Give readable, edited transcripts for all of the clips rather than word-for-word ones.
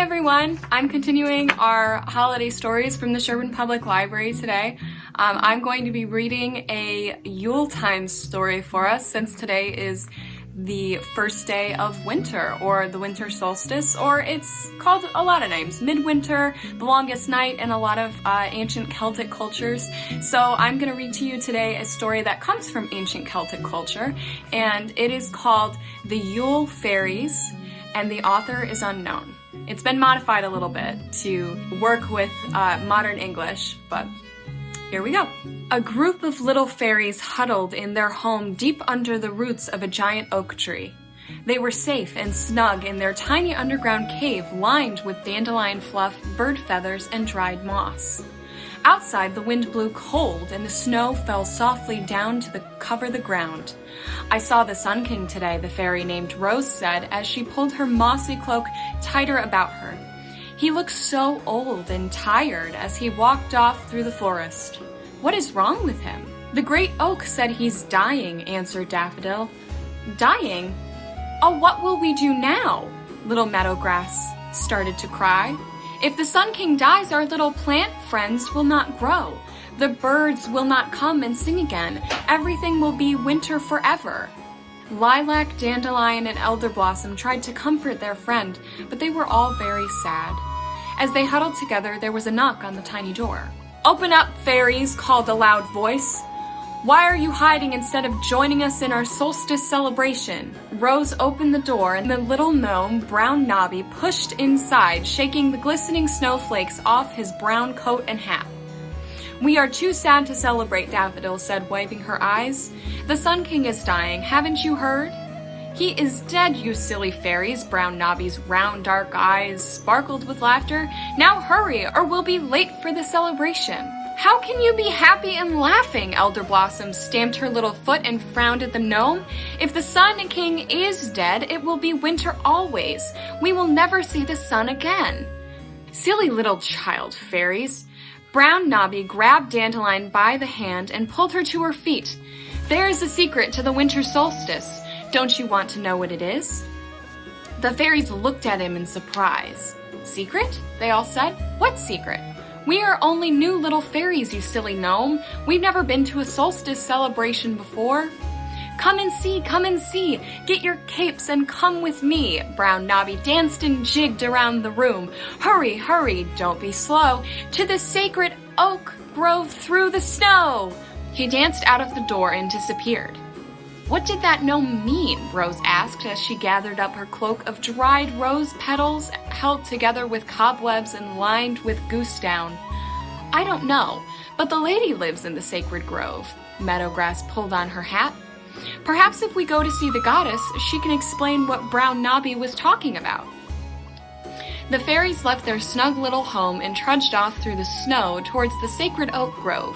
everyone! I'm continuing our holiday stories from the Sherburne Public Library today. I'm going to be reading a Yuletime story for us since today is the first day of winter, or the Winter Solstice, or it's called a lot of names. Midwinter, the longest night in a lot of ancient Celtic cultures. So I'm going to read to you today a story that comes from ancient Celtic culture, and it is called The Yule Faeries, and the author is unknown. It's been modified a little bit to work with modern English, but here we go. A group of little fairies huddled in their home deep under the roots of a giant oak tree. They were safe and snug in their tiny underground cave lined with dandelion fluff, bird feathers, and dried moss. Outside, the wind blew cold and the snow fell softly down to cover the ground. I saw the Sun King today, the fairy named Rose said as she pulled her mossy cloak tighter about her. He looked so old and tired as he walked off through the forest. What is wrong with him? The great oak said he's dying, answered Daffodil. Dying? Oh, what will we do now? Little Meadowgrass started to cry. If the Sun King dies, our little plant friends will not grow. The birds will not come and sing again. Everything will be winter forever. Lilac, Dandelion, and Elderblossom tried to comfort their friend, but they were all very sad. As they huddled together, there was a knock on the tiny door. "Open up, fairies," called a loud voice. "Why are you hiding instead of joining us in our solstice celebration?" Rose opened the door and the little gnome, Brown Nobby, pushed inside, shaking the glistening snowflakes off his brown coat and hat. "We are too sad to celebrate," Daffodil said, wiping her eyes. "The Sun King is dying, haven't you heard?" "He is dead, you silly fairies," Brown Nobby's round dark eyes sparkled with laughter. "Now hurry, or we'll be late for the celebration." "How can you be happy and laughing?" Elderblossom stamped her little foot and frowned at the gnome. "If the Sun King is dead, it will be winter always. We will never see the sun again." "Silly little child, fairies." Brown Nobby grabbed Dandelion by the hand and pulled her to her feet. "There is a secret to the winter solstice. Don't you want to know what it is?" The fairies looked at him in surprise. "Secret?" they all said. "What secret?" "We are only new little fairies, you silly gnome. We've never been to a solstice celebration before." Come and see, get your capes and come with me." Brown Nobby danced and jigged around the room. Hurry, hurry, don't be slow, to the sacred oak grove through the snow." He danced out of the door and disappeared. "What did that gnome mean?" Rose asked as she gathered up her cloak of dried rose petals held together with cobwebs and lined with goose down. "I don't know, but the lady lives in the sacred grove." Meadowgrass pulled on her hat. "Perhaps if we go to see the goddess, she can explain what Brown Nobby was talking about." The fairies left their snug little home and trudged off through the snow towards the sacred oak grove.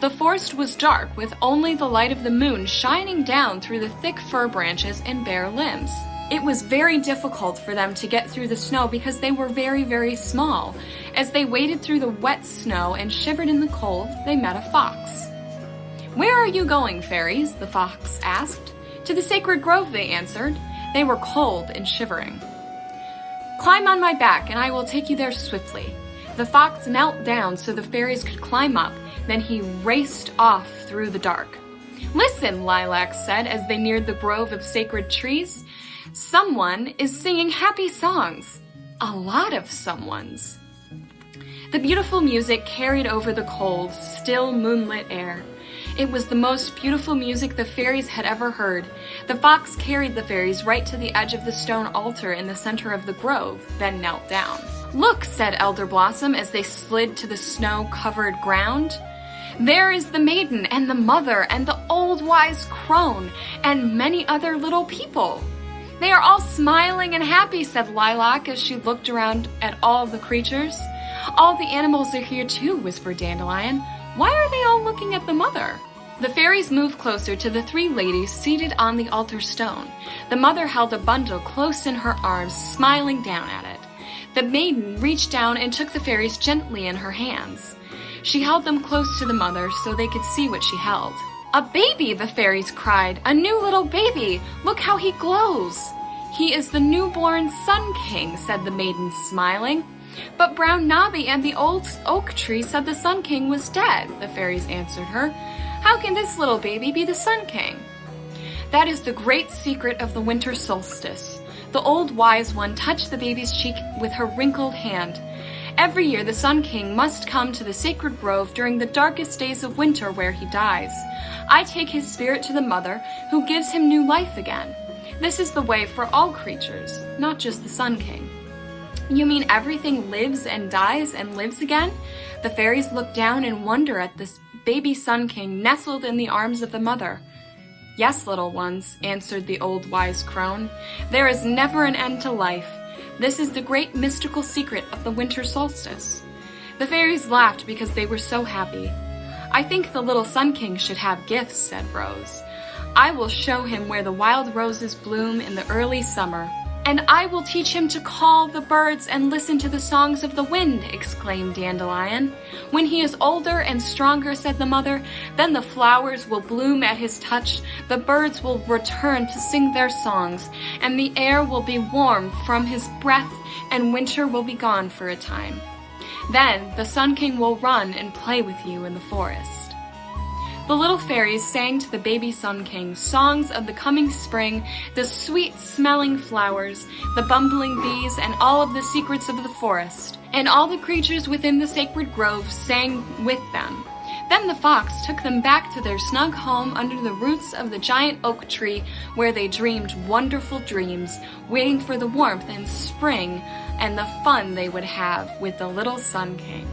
The forest was dark, with only the light of the moon shining down through the thick fir branches and bare limbs. It was very difficult for them to get through the snow because they were very, very small. As they waded through the wet snow and shivered in the cold, they met a fox. "Where are you going, fairies?" the fox asked. "To the sacred grove," they answered. They were cold and shivering. "Climb on my back, and I will take you there swiftly." The fox knelt down so the fairies could climb up. Then he raced off through the dark. "Listen," Lilac said as they neared the grove of sacred trees. "Someone is singing happy songs. A lot of someones." The beautiful music carried over the cold, still moonlit air. It was the most beautiful music the fairies had ever heard. The fox carried the fairies right to the edge of the stone altar in the center of the grove, then knelt down. "Look," said Elderblossom as they slid to the snow-covered ground. "There is the maiden and the mother and the old wise crone and many other little people." "They are all smiling and happy," said Lilac as she looked around at all the creatures. "All the animals are here too," whispered Dandelion. "Why are they all looking at the mother?" The fairies moved closer to the three ladies seated on the altar stone. The mother held a bundle close in her arms, smiling down at it. The maiden reached down and took the fairies gently in her hands. She held them close to the mother so they could see what she held. "A baby!" the fairies cried. "A new little baby! Look how he glows!" "He is the newborn Sun King," said the maiden, smiling. "But Brown Nobby and the old oak tree said the Sun King was dead," the fairies answered her. "How can this little baby be the Sun King?" "That is the great secret of the winter solstice." The old wise one touched the baby's cheek with her wrinkled hand. "Every year the Sun King must come to the sacred grove during the darkest days of winter where he dies. I take his spirit to the mother, who gives him new life again. This is the way for all creatures, not just the Sun King." "You mean everything lives and dies and lives again?" The fairies look down in wonder at this baby Sun King nestled in the arms of the mother. "Yes, little ones," answered the old wise crone. "There is never an end to life. This is the great mystical secret of the winter solstice." The fairies laughed because they were so happy. "I think the little Sun King should have gifts," said Rose. "I will show him where the wild roses bloom in the early summer." "And I will teach him to call the birds and listen to the songs of the wind," exclaimed Dandelion. "When he is older and stronger," said the mother, "then the flowers will bloom at his touch, the birds will return to sing their songs, and the air will be warm from his breath, and winter will be gone for a time. Then the Sun King will run and play with you in the forest." The little fairies sang to the baby Sun King songs of the coming spring, the sweet-smelling flowers, the bumbling bees, and all of the secrets of the forest. And all the creatures within the sacred grove sang with them. Then the fox took them back to their snug home under the roots of the giant oak tree, where they dreamed wonderful dreams, waiting for the warmth and spring and the fun they would have with the little Sun King.